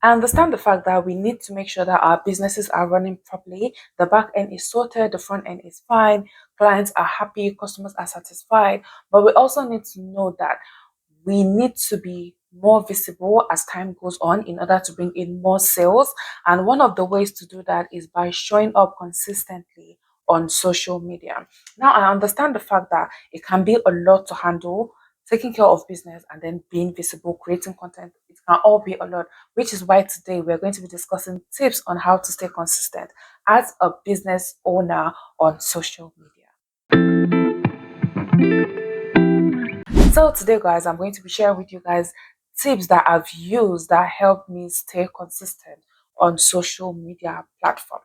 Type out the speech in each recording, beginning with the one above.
I understand the fact that we need to make sure that our businesses are running properly. The back end is sorted, the front end is fine, clients are happy, customers are satisfied. But we also need to know that we need to be more visible as time goes on in order to bring in more sales. And one of the ways to do that is by showing up consistently on social media. Now, I understand the fact that it can be a lot to handle, taking care of business and then being visible, creating content. It can all be a lot, which is why today we're going to be discussing tips on how to stay consistent as a business owner on social media. So today, guys, I'm going to be sharing with you guys tips that I've used that help me stay consistent on social media platforms.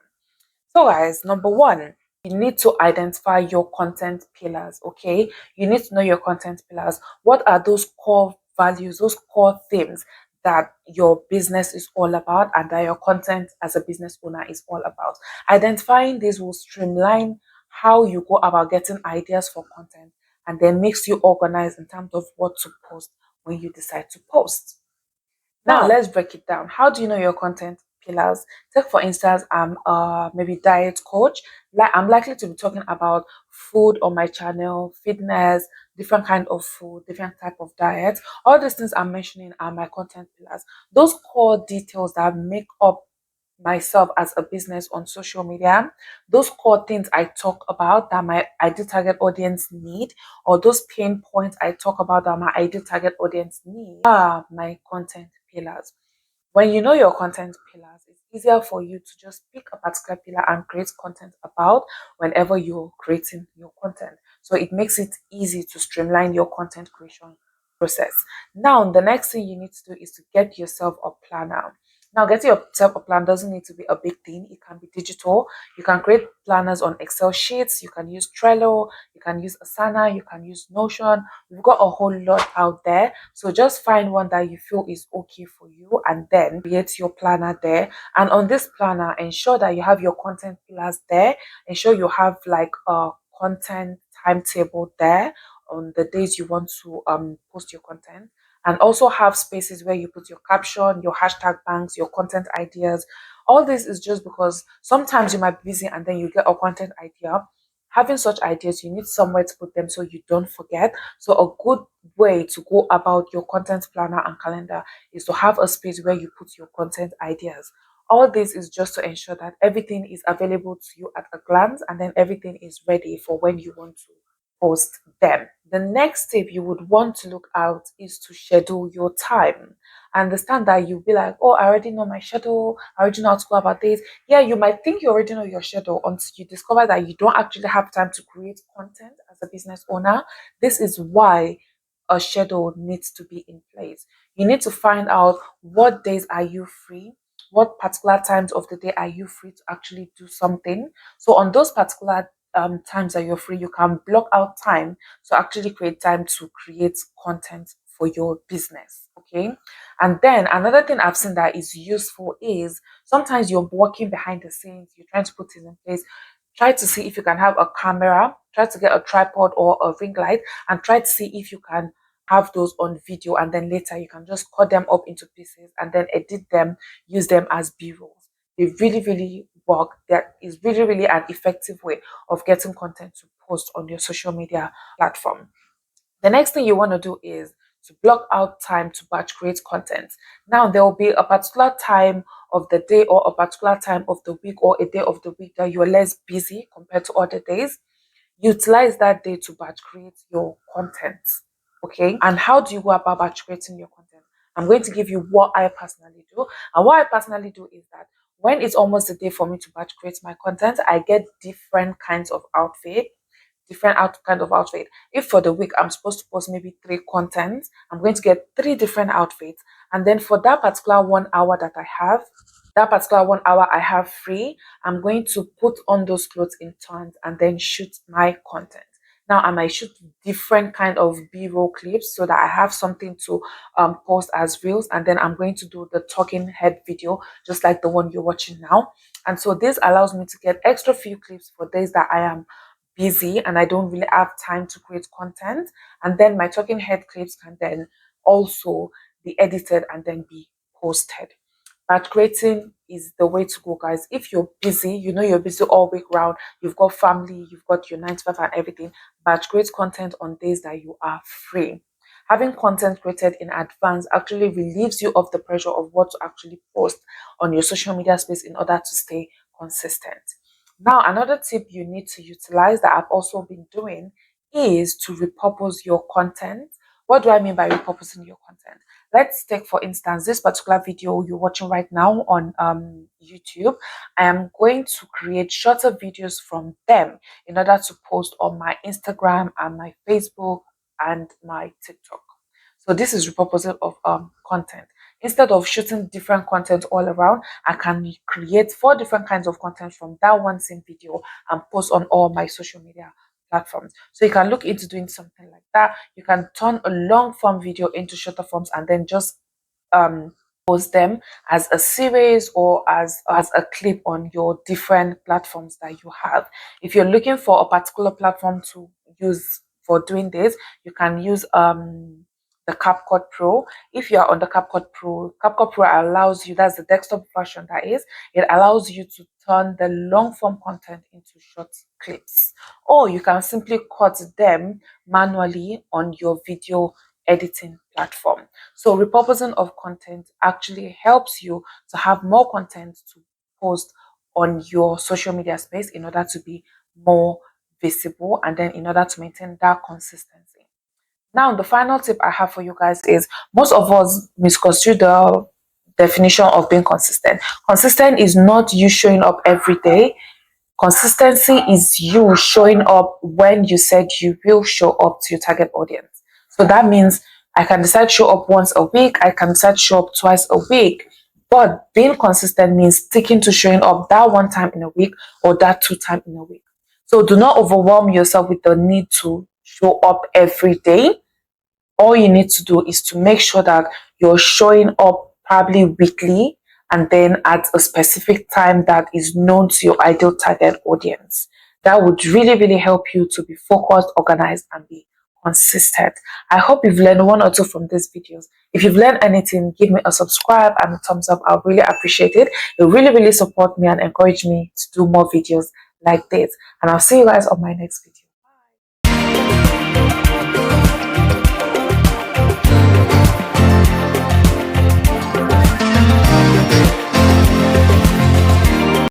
So, guys, number one, you need to identify your content pillars. Okay, you need to know your content pillars. What are those core values, those core themes that your business is all about, and that your content as a business owner is all about? Identifying these will streamline how you go about getting ideas for content, and then makes you organized in terms of what to post when you decide to post. Now let's break it down. How do you know your content pillars? Take for instance, I'm maybe diet coach. Like I'm likely to be talking about food on my channel, fitness, different kind of food, different type of diet. All these things I'm mentioning are my content pillars. Those core details that make up myself as a business on social media, those core things I talk about that my ideal target audience need, or those pain points I talk about that my ideal target audience need, are my content pillars. When you know your content pillars, it's easier for you to just pick a particular pillar and create content about whenever you're creating your content. So it makes it easy to streamline your content creation process. Now, the next thing you need to do is to get yourself a planner. Now, getting yourself a plan doesn't need to be a big thing. It can be digital. You can create planners on Excel sheets. You can use Trello. You can use Asana. You can use Notion. We've got a whole lot out there. So just find one that you feel is okay for you and then create your planner there. And on this planner, ensure that you have your content pillars there. Ensure you have like a content timetable there on the days you want to post your content, and also have spaces where you put your caption, your hashtag banks, your content ideas. All this is just because sometimes you might be busy and then you get a content idea. Having such ideas, you need somewhere to put them so you don't forget. So a good way to go about your content planner and calendar is to have a space where you put your content ideas. All this is just to ensure that everything is available to you at a glance, and then everything is ready for when you want to post them. The next tip you would want to look out is to schedule your time. Understand that you'll be like, oh, I already know my schedule, I already know how to go about this. Yeah, you might think you already know your schedule until you discover that you don't actually have time to create content as a business owner. This is why a schedule needs to be in place. You need to find out what days are you free, what particular times of the day are you free to actually do something. So on those particular times that you're free, you can block out time to actually create time to create content for your business. Okay. And then another thing I've seen that is useful is sometimes you're working behind the scenes, you're trying to put things in place. Try to see if you can have a camera, try to get a tripod or a ring light, and try to see if you can have those on video, and then later you can just cut them up into pieces and then edit them, use them as b-rolls. They really, really work. That is really, really an effective way of getting content to post on your social media platform. The next thing you want to do is to block out time to batch create content. Now, there will be a particular time of the day or a particular time of the week or a day of the week that you're less busy compared to other days. Utilize that day to batch create your content. Okay. And how do you go about batch creating your content? I'm going to give you what I personally do. And what I personally do is that when it's almost the day for me to batch create my content, I get different kinds of outfit, kind of outfit. If for the week I'm supposed to post maybe three contents, I'm going to get three different outfits. And then for that particular 1 hour that I have, that particular 1 hour I have free, I'm going to put on those clothes in turns and then shoot my content. Now I might shoot different kind of b-roll clips so that I have something to post as reels, and then I'm going to do the talking head video just like the one you're watching now. And so this allows me to get extra few clips for days that I am busy and I don't really have time to create content. And then my talking head clips can then also be edited and then be posted. batch creating is the way to go, guys. If you're busy, you know you're busy all week round, you've got family, you've got your 9 to 5 and everything, batch create content on days that you are free. Having content created in advance actually relieves you of the pressure of what to actually post on your social media space in order to stay consistent. Now, another tip you need to utilize that I've also been doing is to repurpose your content. What do I mean by repurposing your content? Let's take, for instance, this particular video you're watching right now on YouTube. I am going to create shorter videos from them in order to post on my Instagram and my Facebook and my TikTok. So this is repurposing of content. Instead of shooting different content all around, I can create 4 different kinds of content from that one same video and post on all my social media platforms. So you can look into doing something like that. You can turn a long form video into shorter forms and then just post them as a series or as a clip on your different platforms that you have. If you're looking for a particular platform to use for doing this, you can use the CapCut Pro. If you are on the CapCut Pro allows you, that's the desktop version, that is, it allows you to turn the long form content into short clips, or you can simply cut them manually on your video editing platform. So repurposing of content actually helps you to have more content to post on your social media space in order to be more visible and then in order to maintain that consistency. Now, the final tip I have for you guys is most of us misconstrue the definition of being consistent. Consistent is not you showing up every day. Consistency is you showing up when you said you will show up to your target audience. So that means I can decide to show up once a week, I can decide to show up twice a week. But being consistent means sticking to showing up that one time in a week or that 2 times in a week. So do not overwhelm yourself with the need to show up every day. All you need to do is to make sure that you're showing up probably weekly and then at a specific time that is known to your ideal target audience. That would really, really help you to be focused, organized, and be consistent. I hope you've learned 1 or 2 from these videos. If you've learned anything, give me a subscribe and a thumbs up. I'll really appreciate it. It really, really support me and encourage me to do more videos like this. And I'll see you guys on my next video.